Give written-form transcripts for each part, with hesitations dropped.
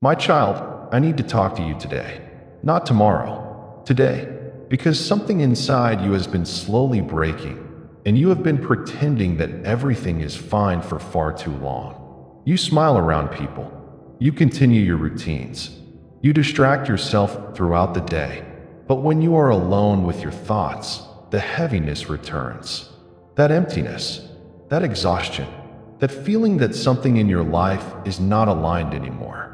My child, I need to talk to you today. Not tomorrow. Today. Because something inside you has been slowly breaking, and you have been pretending that everything is fine for far too long. You smile around people. You continue your routines. You distract yourself throughout the day. But when you are alone with your thoughts, the heaviness returns. That emptiness, that exhaustion, that feeling that something in your life is not aligned anymore.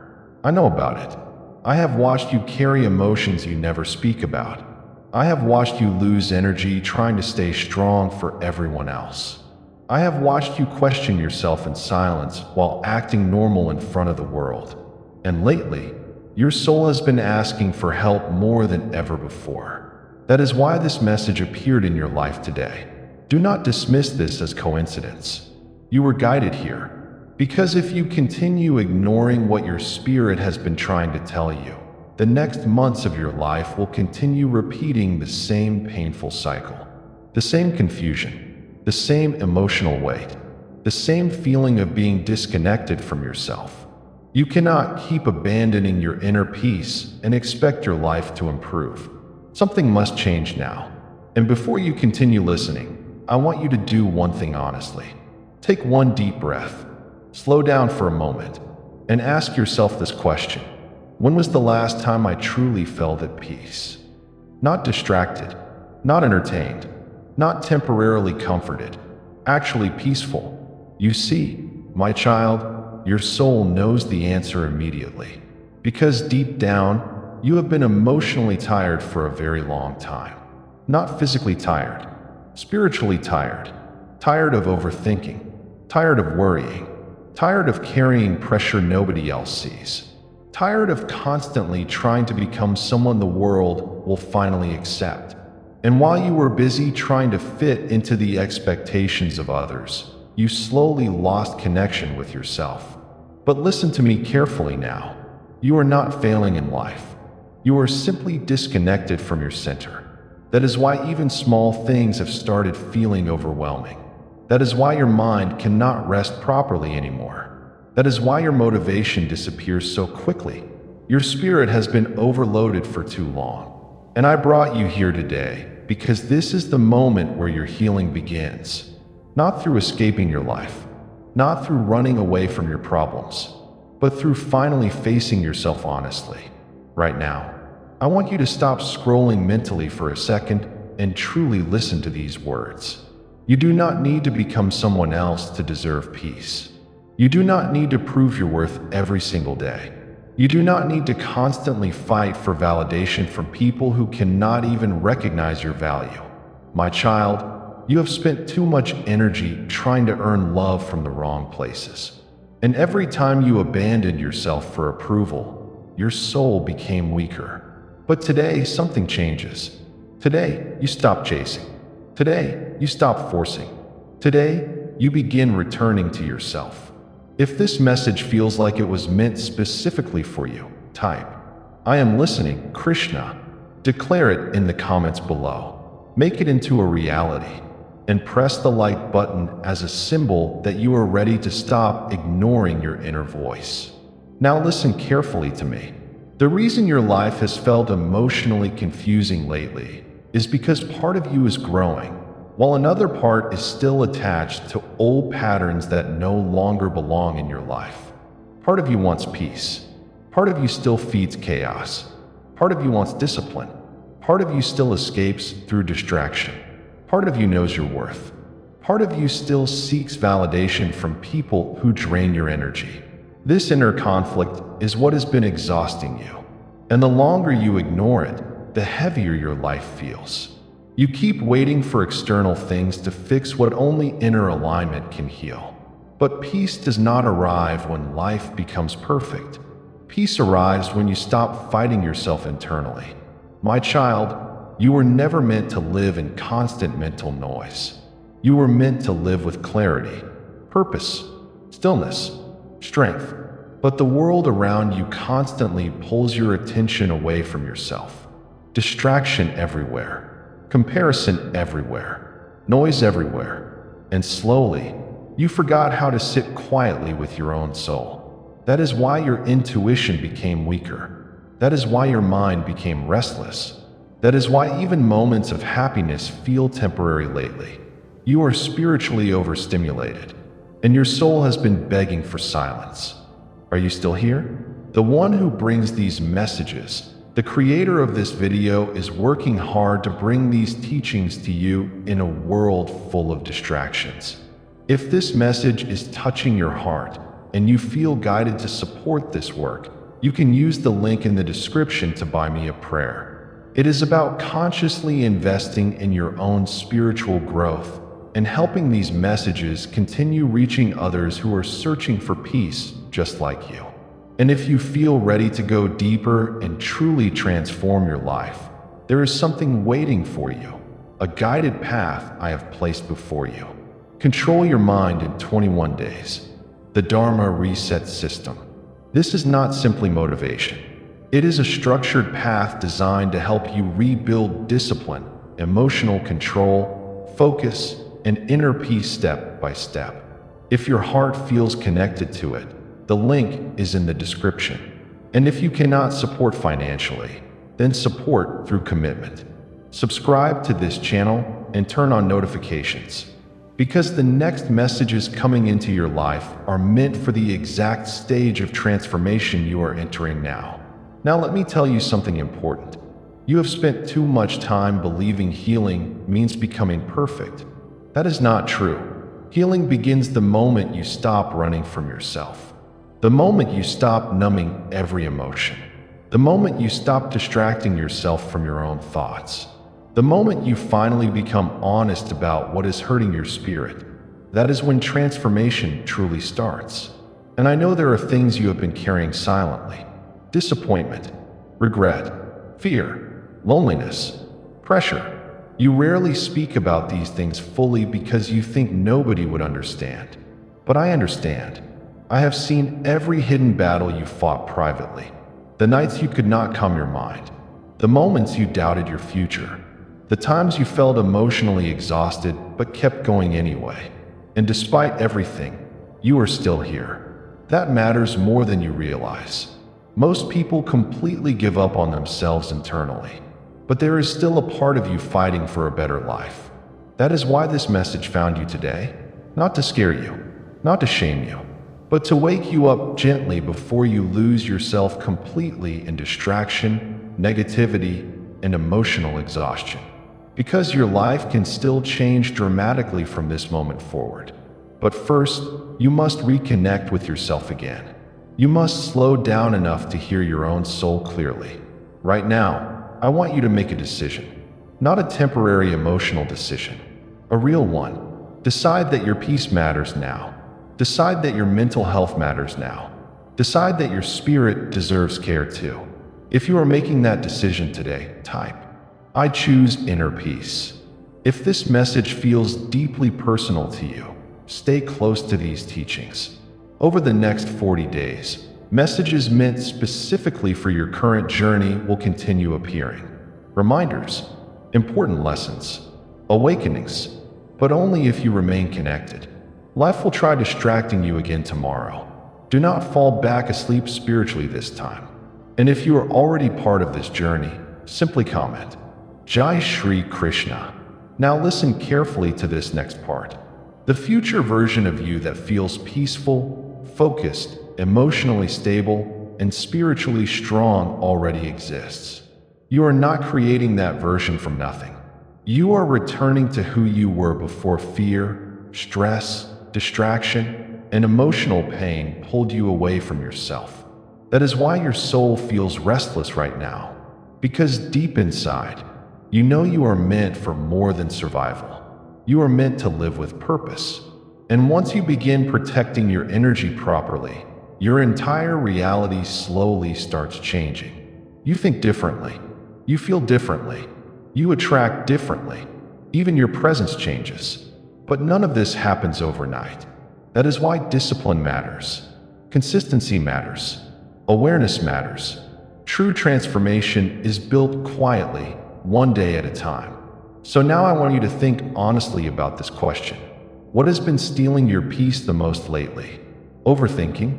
I know about it. I have watched you carry emotions you never speak about. I have watched you lose energy trying to stay strong for everyone else. I have watched you question yourself in silence while acting normal in front of the world. And lately, your soul has been asking for help more than ever before. That is why this message appeared in your life today. Do not dismiss this as coincidence. You were guided here, because if you continue ignoring what your spirit has been trying to tell you, the next months of your life will continue repeating the same painful cycle, the same confusion, the same emotional weight, the same feeling of being disconnected from yourself. You cannot keep abandoning your inner peace and expect your life to improve. Something must change now. And before you continue listening, I want you to do one thing honestly. Take one deep breath, slow down for a moment, and ask yourself this question. When was the last time I truly felt at peace? Not distracted, not entertained, not temporarily comforted, actually peaceful. You see, my child, your soul knows the answer immediately, because deep down, you have been emotionally tired for a very long time. Not physically tired, spiritually tired, tired of overthinking, tired of worrying, tired of carrying pressure nobody else sees. Tired of constantly trying to become someone the world will finally accept. And while you were busy trying to fit into the expectations of others, you slowly lost connection with yourself. But listen to me carefully now. You are not failing in life. You are simply disconnected from your center. That is why even small things have started feeling overwhelming. That is why your mind cannot rest properly anymore. That is why your motivation disappears so quickly. Your spirit has been overloaded for too long. And I brought you here today because this is the moment where your healing begins. Not through escaping your life, not through running away from your problems, but through finally facing yourself honestly. Right now, I want you to stop scrolling mentally for a second and truly listen to these words. You do not need to become someone else to deserve peace. You do not need to prove your worth every single day. You do not need to constantly fight for validation from people who cannot even recognize your value. My child, you have spent too much energy trying to earn love from the wrong places. And every time you abandoned yourself for approval, your soul became weaker. But today, something changes. Today, you stop chasing. Today, you stop forcing. Today, you begin returning to yourself. If this message feels like it was meant specifically for you, type, I am listening, Krishna. Declare it in the comments below. Make it into a reality. And press the like button as a symbol that you are ready to stop ignoring your inner voice. Now listen carefully to me. The reason your life has felt emotionally confusing lately is because part of you is growing, while another part is still attached to old patterns that no longer belong in your life. Part of you wants peace. Part of you still feeds chaos. Part of you wants discipline. Part of you still escapes through distraction. Part of you knows your worth. Part of you still seeks validation from people who drain your energy. This inner conflict is what has been exhausting you. And the longer you ignore it, the heavier your life feels. You keep waiting for external things to fix what only inner alignment can heal. But peace does not arrive when life becomes perfect. Peace arrives when you stop fighting yourself internally. My child, you were never meant to live in constant mental noise. You were meant to live with clarity, purpose, stillness, strength. But the world around you constantly pulls your attention away from yourself. Distraction everywhere. Comparison everywhere, noise everywhere, and slowly, you forgot how to sit quietly with your own soul. That is why your intuition became weaker. That is why your mind became restless. That is why even moments of happiness feel temporary lately. You are spiritually overstimulated, and your soul has been begging for silence. Are you still here? The one who brings these messages, the creator of this video, is working hard to bring these teachings to you in a world full of distractions. If this message is touching your heart and you feel guided to support this work, you can use the link in the description to buy me a prayer. It is about consciously investing in your own spiritual growth and helping these messages continue reaching others who are searching for peace just like you. And if you feel ready to go deeper and truly transform your life, there is something waiting for you, a guided path I have placed before you. Control your mind in 21 days. The Dharma Reset System. This is not simply motivation. It is a structured path designed to help you rebuild discipline, emotional control, focus, and inner peace step by step. If your heart feels connected to it, the link is in the description. And if you cannot support financially, then support through commitment. Subscribe to this channel and turn on notifications, because the next messages coming into your life are meant for the exact stage of transformation you are entering now. Now let me tell you something important. You have spent too much time believing healing means becoming perfect. That is not true. Healing begins the moment you stop running from yourself. The moment you stop numbing every emotion. The moment you stop distracting yourself from your own thoughts. The moment you finally become honest about what is hurting your spirit. That is when transformation truly starts. And I know there are things you have been carrying silently. Disappointment, regret, fear, loneliness, pressure. You rarely speak about these things fully because you think nobody would understand. But I understand. I have seen every hidden battle you fought privately. The nights you could not calm your mind. The moments you doubted your future. The times you felt emotionally exhausted but kept going anyway. And despite everything, you are still here. That matters more than you realize. Most people completely give up on themselves internally. But there is still a part of you fighting for a better life. That is why this message found you today. Not to scare you, not to shame you, but to wake you up gently before you lose yourself completely in distraction, negativity, and emotional exhaustion. Because your life can still change dramatically from this moment forward. But first, you must reconnect with yourself again. You must slow down enough to hear your own soul clearly. Right now, I want you to make a decision. Not a temporary emotional decision. A real one. Decide that your peace matters now. Decide that your mental health matters now. Decide that your spirit deserves care too. If you are making that decision today, type, "I choose inner peace." If this message feels deeply personal to you, stay close to these teachings. Over the next 40 days, messages meant specifically for your current journey will continue appearing. Reminders, important lessons, awakenings, but only if you remain connected. Life will try distracting you again tomorrow. Do not fall back asleep spiritually this time. And if you are already part of this journey, simply comment, "Jai Shri Krishna." Now listen carefully to this next part. The future version of you that feels peaceful, focused, emotionally stable, and spiritually strong already exists. You are not creating that version from nothing. You are returning to who you were before fear, stress, distraction, and emotional pain pulled you away from yourself. That is why your soul feels restless right now. Because deep inside, you know you are meant for more than survival. You are meant to live with purpose. And once you begin protecting your energy properly, your entire reality slowly starts changing. You think differently. You feel differently. You attract differently. Even your presence changes. But none of this happens overnight. That is why discipline matters. Consistency matters. Awareness matters. True transformation is built quietly, one day at a time. So now I want you to think honestly about this question. What has been stealing your peace the most lately? Overthinking?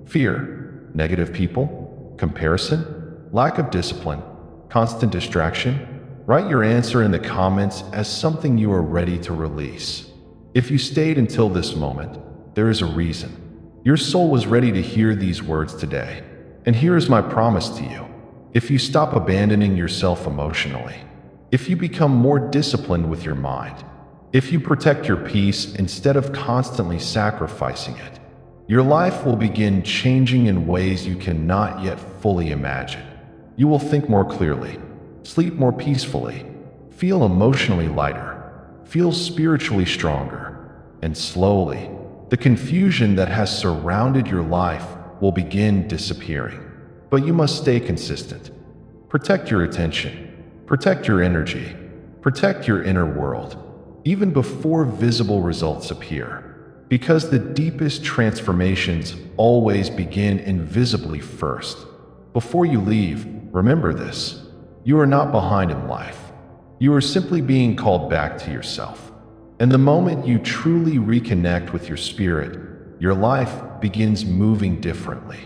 Fear? Negative people? Comparison? Lack of discipline? Constant distraction? Write your answer in the comments as something you are ready to release. If you stayed until this moment, there is a reason. Your soul was ready to hear these words today. And here is my promise to you. If you stop abandoning yourself emotionally, if you become more disciplined with your mind, if you protect your peace instead of constantly sacrificing it, your life will begin changing in ways you cannot yet fully imagine. You will think more clearly, sleep more peacefully, feel emotionally lighter, feel spiritually stronger, and slowly, the confusion that has surrounded your life will begin disappearing. But you must stay consistent. Protect your attention, protect your energy, protect your inner world, even before visible results appear. Because the deepest transformations always begin invisibly first. Before you leave, remember this. You are not behind in life. You are simply being called back to yourself. And the moment you truly reconnect with your spirit, your life begins moving differently.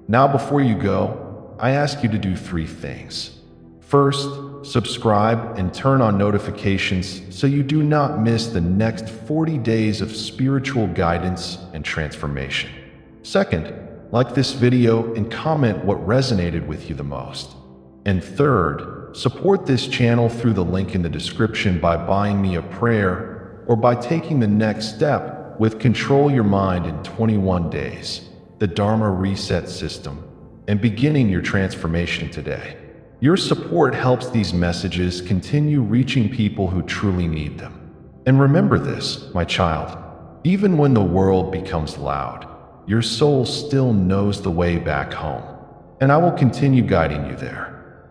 Now, before you go, I ask you to do 3 things. First, subscribe and turn on notifications so you do not miss the next 40 days of spiritual guidance and transformation. Second, like this video and comment what resonated with you the most. And third, support this channel through the link in the description by buying me a prayer or by taking the next step with Control Your Mind in 21 Days, the Dharma Reset System, and beginning your transformation today. Your support helps these messages continue reaching people who truly need them. And remember this, my child, even when the world becomes loud, your soul still knows the way back home. And I will continue guiding you there.